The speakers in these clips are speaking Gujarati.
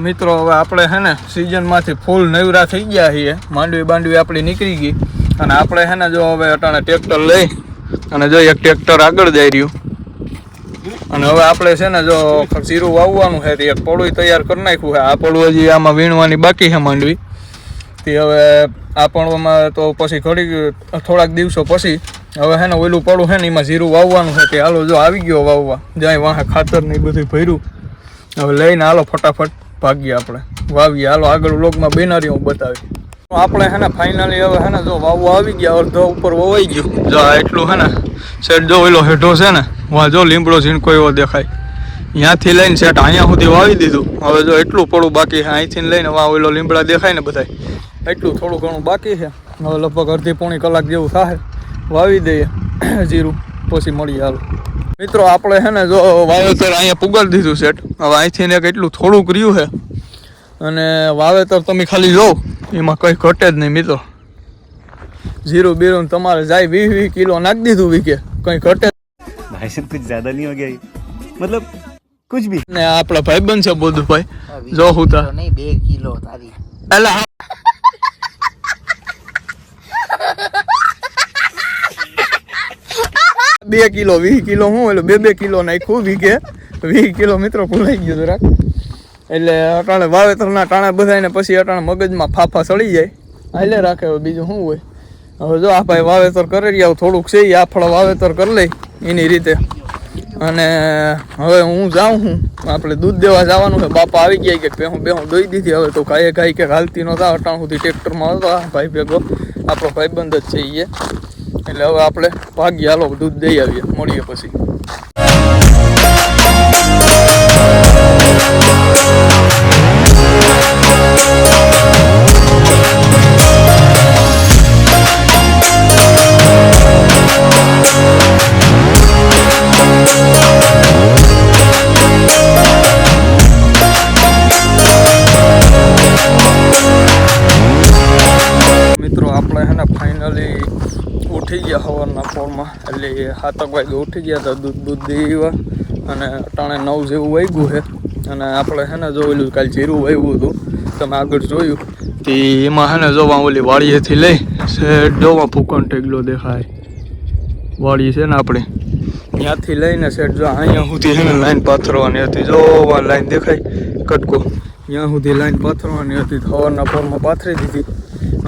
મિત્રો હવે આપણે હે ને સિઝનમાંથી ફૂલ નવરા થઈ ગયા છીએ. માંડવી આપણી નીકળી ગઈ અને આપણે હે ને જો હવે અટાણે ટ્રેક્ટર લઈ અને જો એક ટ્રેક્ટર આગળ જઈ રહ્યું અને હવે આપણે છે ને જો જીરું વાવવાનું છે એક પડું તૈયાર કરી નાખ્યું છે. આ પડું હજી આમાં વીણવાની બાકી છે માંડવી તે હવે આ પડવામાં તો પછી થોડાક દિવસો પછી હવે હે ને ઓલું પડું છે ને એમાં જીરું વાવવાનું છે તે હાલો જો આવી ગયો વાવવા જાય વાહે ખાતર ને બધું ભર્યું. હવે લઈને હાલો ફટાફટ ભાગીએ આપણે વાવીએ. હાલો આગળ વ્લોગમાં બેનારી હું બતાવી. આપણે હે ને ફાઇનલી હવે હે ને જો વાવવા આવી ગયા અડધો ઉપર વવાઈ ગયું. જો એટલું હે ને સેટ જો ઓલો હેઠો છે ને વાં જો લીમડો ઝીણકો એવો દેખાય ત્યાંથી લઈને સેટ અહીંયા સુધી વાવી દીધું. હવે જો એટલું પડું બાકી છે અહીંથી લઈને વાં ઓલો લીમડા દેખાય ને બધાય એટલું થોડું ઘણું બાકી છે. હવે લગભગ અડધી પોણી કલાક જેવું થાય વાવી દઈએ જીરું પછી મળીએ. હાલો મિત્રો આપણે હે ને જો વાવેતર અહીંયા પુગાડી દીધું સેટ. હવે અહીંથી ને એટલું થોડુંક રહ્યું છે અને વાવેતર તમે ખાલી જો એમાં કંઈ ઘટે જ નહીં મિત્રો. જીરું બીરું તમારે જાય 20 કિલો નાખી દીધું વીકે કંઈ ઘટે भाई साहब कुछ ज्यादा नहीं हो गया मतलब कुछ भी ને આપણા ભાઈબંધ છે બોધુભાઈ જો હુતા નહીં 2 કિલો તારી એલા 2 કિલો 20 કિલો હું એટલે 2 કિલો નાખ્યું વીકે 20 કિલો મિત્રો ભૂલાઈ ગયું જરાક. એટલે અટાણે વાવેતરના ટાણા બધાને પછી અટાણે મગજમાં ફાફા ચડી જાય હાલે રાખે. હવે બીજું શું હોય. હવે જો આ ભાઈ વાવેતર કરી રહ્યા થોડુંક છે આ ફળ વાવેતર કરી લઈ એની રીતે. અને હવે હું જાઉં હું આપણે દૂધ દેવા જવાનું છે. બાપા આવી ગયા કે બેહું દોઈ દીધી. હવે તો કાંઈ કે હાલતી નહોતા અટાણ સુધી ટ્રેક્ટરમાં હતા ભાઈ ભેગો આપણો ભાઈબંધ જ છે એ. એટલે હવે આપણે ભાગીએ હાલો દૂધ દઈ આવીએ મળીએ પછી. મિત્રો આપણે હે ને ફાઇનલી ઉઠી ગયા સવારના પોરમાં એટલે 7 વાગે ઉઠી ગયા હતા દૂધ દેવા અને અટાણે 9 જેવું વાગ્યું છે. અને આપણે હે ને જોયેલું કાલે જીરું વાવ્યું હતું તમે આગળ જોયું તે એમાં હે ને જોવા ઓલી વાડીએથી લઈ સેટ જોવા ફૂકણ ટેગલો દેખાય વાડી છે ને આપણે ત્યાંથી લઈને સેટ જો અહીંયા સુધી હે ને લાઈન પાથરવાની હતી. જોવા લાઈન દેખાય કટકો ત્યાં સુધી લાઈન પાથરવાની હતી. સવારના પોરમાં પાથરી દીધી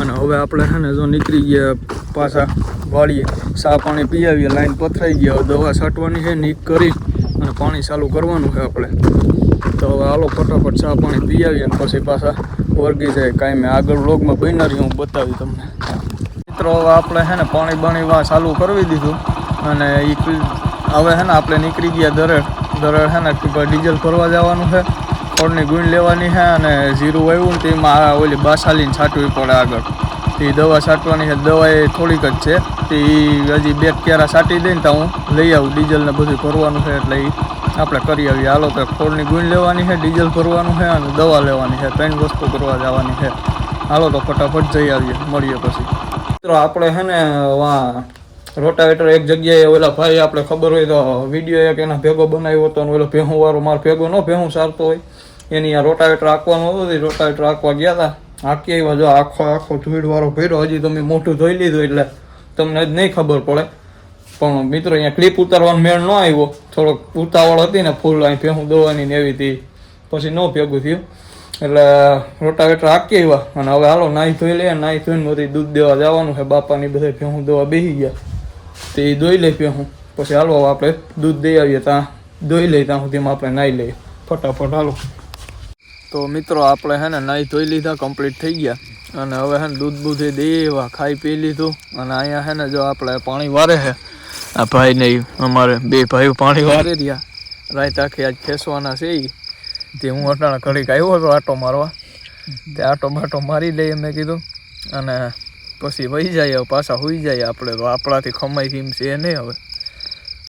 અને હવે આપણે છે ને જો નીકળી ગયા પાછા વાળીએ ચા પાણી પી આવીએ. લાઈન પથરાઈ ગયા દવા છાંટવાની છે નીક કરી અને પાણી ચાલુ કરવાનું છે આપણે. તો હવે હાલો ફટાફટ ચા પાણી પી આવીએ અને પછી પાછા વર્ગી જાય કાંઈ મેં આગળ વ્લોગમાં બનનારી હું બતાવી તમને. મિત્રો હવે આપણે છે ને પાણી ચાલુ કરવી દીધું અને એ હવે છે ને આપણે નીકળી ગયા દરેડ છે ને ડીઝલ ભરવા જવાનું છે. ખોળની ગુણ લેવાની છે અને જીરું વાવ્યું ને તેમાં ઓલી બાસાલીને છાંટવી પડે આગળ. તે દવા છાંટવાની છે. દવા એ થોડીક જ છે તે હજી 2 ક્યારા છાંટી દઈને તો હું લઈ આવું. ડીઝલને બધું ભરવાનું છે એટલે એ આપણે કરી આવીએ. હાલો તો ખોળની ગુણ લેવાની છે, ડીઝલ ભરવાનું છે અને દવા લેવાની છે. 3 વસ્તુ કરવા જવાની છે. હાલો તો ફટાફટ જઈ આવીએ મળીએ પછી. મિત્રો આપણે છે ને વાં રોટાવેટર એક જગ્યાએ ઓલા ભાઈ આપણે ખબર હોય તો વિડીયો એક એના ભેગો બનાવ્યો હતો ને ઓલો ભેહુંવાળો મારો ભેગો ન ભેહું સારતો હોય એની આ રોટાવેટર આંકવાનું હતું. રોટાવેટર આંકવા ગયા હતા આંકી આવ્યા જો આખો ધૂળવાળો ભર્યો. હજી તમે મોટું ધોઈ લીધું એટલે તમને જ નહીં ખબર પડે. પણ મિત્રો અહીંયા ક્લિપ ઉતારવાનો મેળ ન આવ્યો. થોડોક ઉતાવળ હતી ને ફૂલ અહીં ભેહું દોવાની ને એવી હતી પછી ન ભેગું થયું. એટલે રોટાવેટર આંકી આવ્યા અને હવે હાલો નાહી ધોઈ લે. નાહી ધોઈને બધી દૂધ દેવા જવાનું છે. બાપાની બધા ભેહું દોવા બેસી ગયા તે દોઈ લઈ ભેહું પછી હાલો આપણે દૂધ દઈ આવીએ. ત્યાં દોઈ લઈએ ત્યાં સુધીમાં આપણે નાહી લઈએ ફટાફટ. હાલો તો મિત્રો આપણે હે ને નાહી ધોઈ લીધા કમ્પ્લીટ થઈ ગયા અને હવે હે ને દૂધ દેવા ખાઈ પી લીધું. અને અહીંયા હે ને જો આપણે પાણી વારે છે આ ભાઈ ને અમારે 2 ભાઈઓ પાણી વારે રહ્યા. રાત આખી આજ ખેંચવાના છે એ તે હું અટાણા ઘડીક આવ્યો હતો આટો મારવા. તે આટો બાટો મારી લઈએ મેં કીધું અને પછી વહી જાય પાછા હોઈ જાય. આપણે તો આપણાથી ખમાઈ થીમ છે નહીં. હવે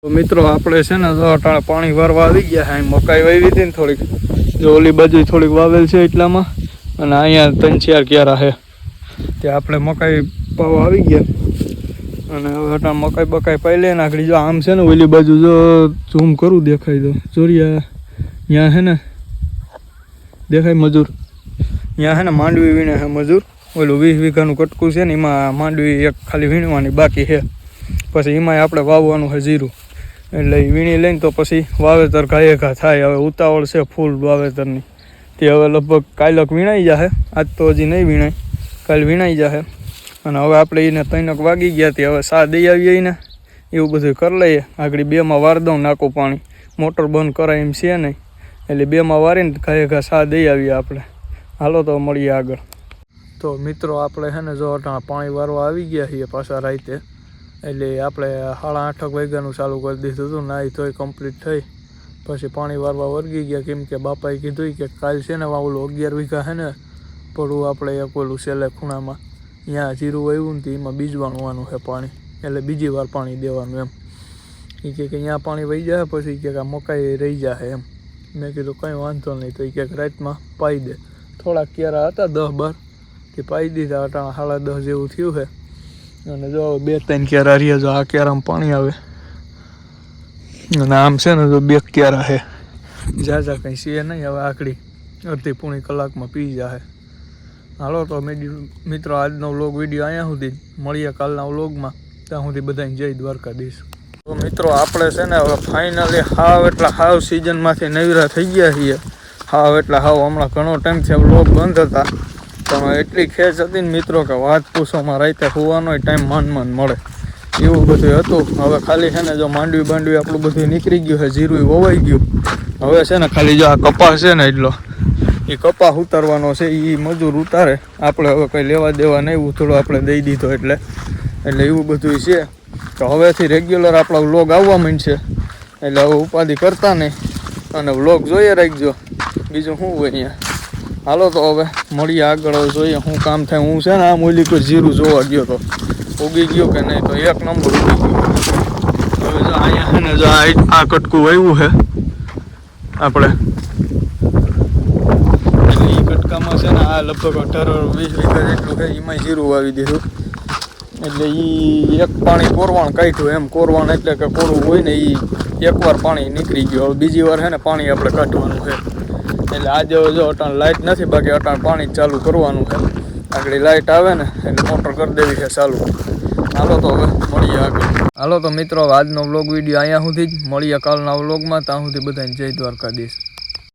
તો મિત્રો આપણે છે ને જો અટાણે પાણી વારવા આવી ગયા. અહીં મકાઈ વાવી હતી ને થોડીક જો ઓલી બાજુ થોડીક વાવેલ છે એટલામાં અને અહીંયા 3-4 ક્યારા છે તે આપણે મકાઈ પાવા આવી ગયા. અને હવે અટાણે મકાઈ બકાઈ પાઈ લે નાખડી. જો આમ છે ને ઓલી બાજુ જો ઝૂમ કરું દેખાય તો જોરિયા ત્યાં છે ને દેખાય મજૂર અહીંયા છે ને માંડવી વીણે છે મજૂર. ઓલું 20 વીઘાનું કટકું છે ને એમાં માંડવી એક ખાલી વીણવાની બાકી છે. પછી એમાંય આપણે વાવવાનું છે જીરું. એટલે એ વીણી લઈને તો પછી વાવેતર ઘાએ ઘા થાય. હવે ઉતાવળ છે ફૂલ વાવેતરની. તે હવે લગભગ કાલક વીણાઈ જશે. આજ તો હજી નહીં વીણાય, કાલ વીણાઈ જશે. અને હવે આપણે એને 3 વાગી ગયા તે હવે સા દઈ આવીએ એને, એવું બધું કરી લઈએ. આગળ 2માં વાર દઉં નાખું પાણી, મોટર બંધ કરાય એમ છે નહીં. એટલે 2માં વારીને ઘાએ ઘા સા દઈ આવીએ આપણે. હાલો તો મળીએ આગળ. તો મિત્રો આપણે છે ને જો અટાણા પાણી વારવા આવી ગયા છીએ પાછા રાતે. એટલે આપણે 7:30 વાગ્યાનું ચાલુ કરી દીધું હતું. નાહી ધોઈ કમ્પ્લીટ થઈ પછી પાણી વારવા વર્ગી ગયા. કેમ કે બાપાએ કીધું કે કાલ છે ને ઓલું 11 વીઘા છે ને પડવું આપણે એક ઓલું છેલ્લે ખૂણામાં ત્યાં જીરું આવ્યું ને એમાં બીજવાનું છે પાણી. એટલે બીજી વાર પાણી દેવાનું એમ. એ કે ત્યાં પાણી વહી જાય પછી કે મકાઈ રહી જાય એમ. મેં કીધું કંઈ વાંધો નહીં. તો એ કે રાતમાં પાઈ દે. થોડાક ક્યારા હતા 10-12 તે પાઈ દીધા. અટાણા 10:30 જેવું થયું છે. અને જો 2-3 ક્યારા રહ્યા. જો આ ક્યારામાં પાણી આવે અને આમ છે ને જો 2 ક્યારા છે. ઝાઝા કંઈ છે નહીં. હવે આખડી અડધી પોણી કલાકમાં પી જાય. હાલો તો મિત્રો આજનો વ્લોગ વિડીયો અહીંયા સુધી. મળીએ કાલના વ્લોગમાં. ત્યાં સુધી બધાને જય દ્વારકાધીશ. તો મિત્રો આપણે છે ને હવે ફાઇનલી હાવ સિઝનમાંથી નવીરા થઈ ગયા છીએ. હમણાં ઘણો ટાઈમથી વ્લોગ બંધ હતા. પણ એટલી ખેંચ હતી ને મિત્રો કે વાત પૂછોમાં. રાતે હોવાનો ટાઈમ માંડ મળે એવું બધું હતું. હવે ખાલી છે ને જો માંડવી આપણું બધું નીકળી ગયું છે. જીરું વવાઈ ગયું. હવે છે ને ખાલી જો આ કપાસ છે ને એટલો એ કપાસ ઉતારવાનો છે. એ મજૂર ઉતારે. આપણે હવે કંઈ લેવા દેવા નહીં. ઉથળો આપણે દઈ દીધો એટલે એવું બધું છે. તો હવેથી રેગ્યુલર આપણા વ્લોગ આવવા માંડશે. એટલે હવે ઉપાધિ કરતા નહીં અને વ્લોગ જોઈએ રાખજો. બીજું શું હોય અહીંયા. હાલો તો હવે મળીએ આગળ. જોઈએ શું કામ થાય. હું છે ને આમ ઓલી કોઈ જીરું જોવા ગયો તો ઉગી ગયો કે નહીં. તો 1 નંબર ઉગી ગયો. હવે જો અહીંયા છે ને જો આ કટકું વાવ્યું છે આપણે. એટલે એ કટકામાં છે ને આ લગભગ 18-20 વીઘા જેટલું છે. એમાં જીરું વાવી દીધું. એટલે એ એક પાણી કોરવાણ કાઢ્યું એમ. કોરવાણ એટલે કે કોરવું હોય ને એ એકવાર પાણી નીકળી ગયું. હવે બીજી વાર છે ને પાણી આપણે કાઢવાનું છે. એટલે આજે જો અટાણ લાઇટ નથી. બાકી અટાણ પાણી ચાલુ કરવાનું છે. આગળ લાઇટ આવે ને એટલે મોટર કરી દેવી છે ચાલુ. હાલો તો હવે મળીએ આગળ. હાલો તો મિત્રો આજનો વ્લોગ વિડીયો અહીંયા સુધી જ. મળીએ કાલના વ્લોગમાં. ત્યાં સુધી બધાને જય દ્વારકાધીશ.